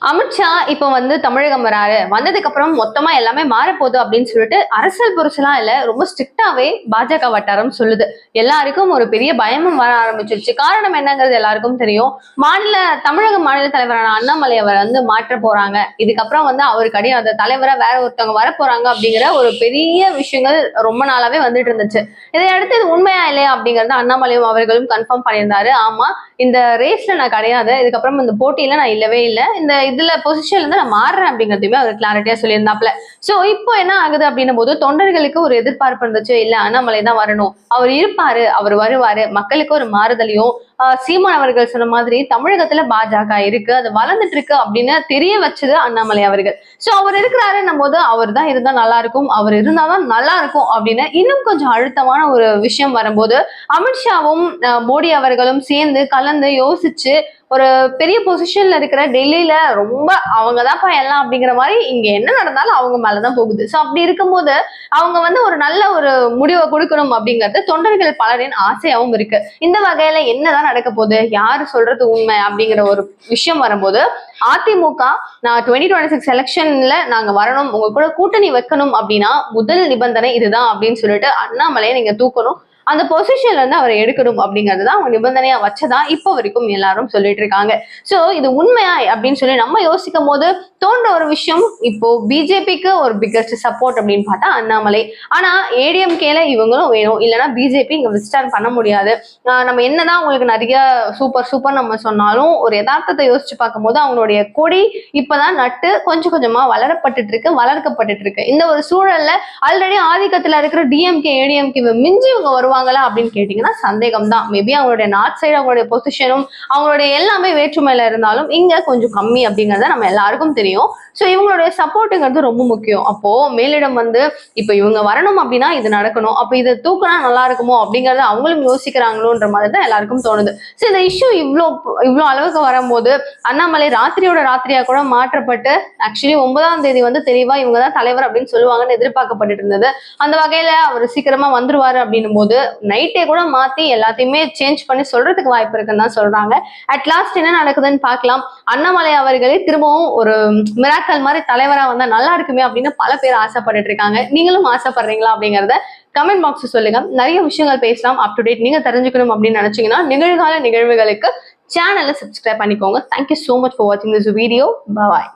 அமித்ஷா இப்ப தமிழகம் வராரு. வந்ததுக்கு அப்புறம் மொத்தமா எல்லாமே மாறப்போகுது அப்படின்னு சொல்லிட்டு அரசியல் புருஷெல்லாம் இல்ல, ரொம்ப ஸ்ட்ரிக்டாவே பாஜக வட்டாரம் சொல்லுது. எல்லாருக்கும் ஒரு பெரிய பயமும் வர ஆரம்பிச்சிருச்சு. காரணம் என்னங்கிறது எல்லாருக்கும் தெரியும். தமிழக மாநில தலைவரான அண்ணாமலை அவர் மாற்ற போறாங்க. இதுக்கப்புறம் அவரு கிடையாது, தலைவரா வேற ஒருத்தவங்க வர போறாங்க அப்படிங்கிற ஒரு பெரிய விஷயங்கள் ரொம்ப நாளாவே வந்துட்டு இருந்துச்சு. இதையடுத்து இது உண்மையா இல்லையா அப்படிங்கறது அண்ணாமலையும் அவர்களும் கன்ஃபார்ம் பண்ணியிருந்தாரு. ஆமா, இந்த ரேஸ்ல நான் கிடையாது, இதுக்கப்புறம் இந்த போட்டியில நான் இல்லவே இல்லை, இந்த இதுல பொசிஷன்ல இருந்து நான் மாறுறேன் அப்படிங்கிறதையுமே அவர் கிளாரிட்டியா சொல்லியிருந்தாப்ல. சோ இப்போ என்ன ஆகுது அப்படின்னும் போது தொண்டர்களுக்கு ஒரு எதிர்பார்ப்பு இருந்துச்சு. இல்ல, அண்ணாமலை தான் வரணும், அவர் இருப்பாரு, அவர் வருவாரு, மக்களுக்கு ஒரு மாறுதலையும் சீமான் அவர்கள் சொன்ன மாதிரி தமிழகத்துல பாஜக இருக்கு, அது வளர்ந்துட்டு இருக்கு அப்படின்னு தெரிய வச்சது அண்ணாமலை அவர்கள். சோ அவர் இருக்கிறாருன்னும் போது அவர் தான் இருந்தா நல்லா இருக்கும், அவர் இருந்தாதான் நல்லா இருக்கும் அப்படின்னு இன்னும் கொஞ்சம் அழுத்தமான ஒரு விஷயம் வரும்போது அமித்ஷாவும் மோடி அவர்களும் சேர்ந்து கலந்து யோசிச்சு ஒரு பெரிய பொசிஷன்ல இருக்கிற டெல்லியில ரொம்ப அவங்கதான்ப்பா எல்லாம் அப்படிங்கிற மாதிரி இங்க என்ன நடந்தாலும் அவங்க மேலதான் போகுது. சோ அப்படி இருக்கும்போது அவங்க ஒரு நல்ல ஒரு முடிவை கொடுக்கணும் அப்படிங்கிறது தொண்டர்கள் பலரின் ஆசையாவும் இருக்கு. இந்த வகையில என்னதான் நடக்க போகுது, யாரு சொல்றது உண்மை அப்படிங்கிற ஒரு விஷயம் வரும்போது அதிமுக நான் 2026 எலெக்ஷன்ல நாங்க வரணும், உங்க கூட கூட்டணி வைக்கணும் அப்படின்னா முதல் நிபந்தனை இதுதான் அப்படின்னு சொல்லிட்டு அண்ணாமலையை நீங்க தூக்கணும், அந்த பொசிஷன்ல இருந்து அவரை எடுக்கணும் அப்படிங்கறதுதான் அவங்க நிபந்தனையா வச்சதா இப்போ வரைக்கும் எல்லாரும் சொல்லிட்டு இருக்காங்க. சோ இது உண்மையா அப்படின்னு சொல்லி நம்ம யோசிக்கும் போது தோன்ற ஒரு விஷயம், இப்போ பிஜேபிக்கு ஒரு பிக்கஸ்ட் சப்போர்ட் அப்படின்னு பார்த்தா அண்ணாமலை. ஆனா ஏடிஎம்கேல இவங்களும் வேணும், இல்லைன்னா பிஜேபி இங்க விஸ்டாண்ட் பண்ண முடியாது. நம்ம என்னதான் உங்களுக்கு நிறைய சூப்பர் நம்ம சொன்னாலும் ஒரு யதார்த்தத்தை யோசிச்சு பார்க்கும்போது அவங்களுடைய கொடி இப்பதான் நட்டு கொஞ்சம் கொஞ்சமா வளர்க்கப்பட்டு இருக்கு. இந்த ஒரு சூழல்ல ஆல்ரெடி ஆதிக்கத்துல இருக்கிற டிஎம்கே ஏடிஎம்கே மிஞ்சி இவங்க வருவாங்களா அப்படின்னு கேட்டீங்கன்னா சந்தேகம் தான். மேபி அவங்களுடைய நார்த் சைடு அவங்களுடைய பொசிஷனும் அவங்களுடைய எல்லாமே வேற்றுமையில இருந்தாலும் இங்க கொஞ்சம் கம்மி அப்படிங்கறத நம்ம எல்லாருக்கும் தெரியும். சோ இவங்களுடைய சப்போர்ட்டுங்கிறது ரொம்ப முக்கியம். அப்போ மேலிடம் இப்ப இவங்க வரணும் அப்படின்னா இது நடக்கணும், அப்ப இதை தூக்கினா நல்லா இருக்குமோ அப்படிங்கறத அவங்களும் யோசிக்கிறாங்களோன்ற மாதிரி தான் எல்லாருக்கும் தோணுது. சோ இந்த இஷ்யூ இவ்வளவு அளவுக்கு வரும்போது அண்ணாமலை ராத்திரியா கூட மாற்றப்பட்டு ஆக்சுவலி 9ஆம் தேதி தெளிவா இவங்கதான் தலைவர் அப்படின்னு சொல்லுவாங்கன்னு எதிர்பார்க்கப்பட்டு இருந்தது. அந்த வகையில அவர் சீக்கிரமா வந்துருவாரு அப்படின்னும் போது நைட்டே கூட மாத்தி எல்லாத்தையுமே சேஞ்ச் பண்ணி சொல்றதுக்கு வாய்ப்பு இருக்குன்னு தான் சொல்றாங்க. அட் லாஸ்ட் என்ன நடக்குதுன்னு பார்க்கலாம். அண்ணாமலை அவர்களே திரும்பவும் ஒரு மிராக்கல் மாதிரி தலைவரா வந்தா நல்லா இருக்குமே அப்படின்னு பல பேர் ஆசைப்பட்டுட்டு இருக்காங்க. நீங்களும் ஆசைப்படுறீங்களா அப்படிங்கறத கமெண்ட் பாக்ஸ் சொல்லுங்க. நிறைய விஷயங்கள் பேசலாம். அப் டு டேட் நீங்க தெரிஞ்சுக்கணும் அப்படின்னு நினைச்சீங்கன்னா நிகழ்கால நிகழ்வுகளுக்கு சேனலை சப்ஸ்கிரைப் பண்ணிக்கோங்க. Thank you so much for watching this video. Bye bye.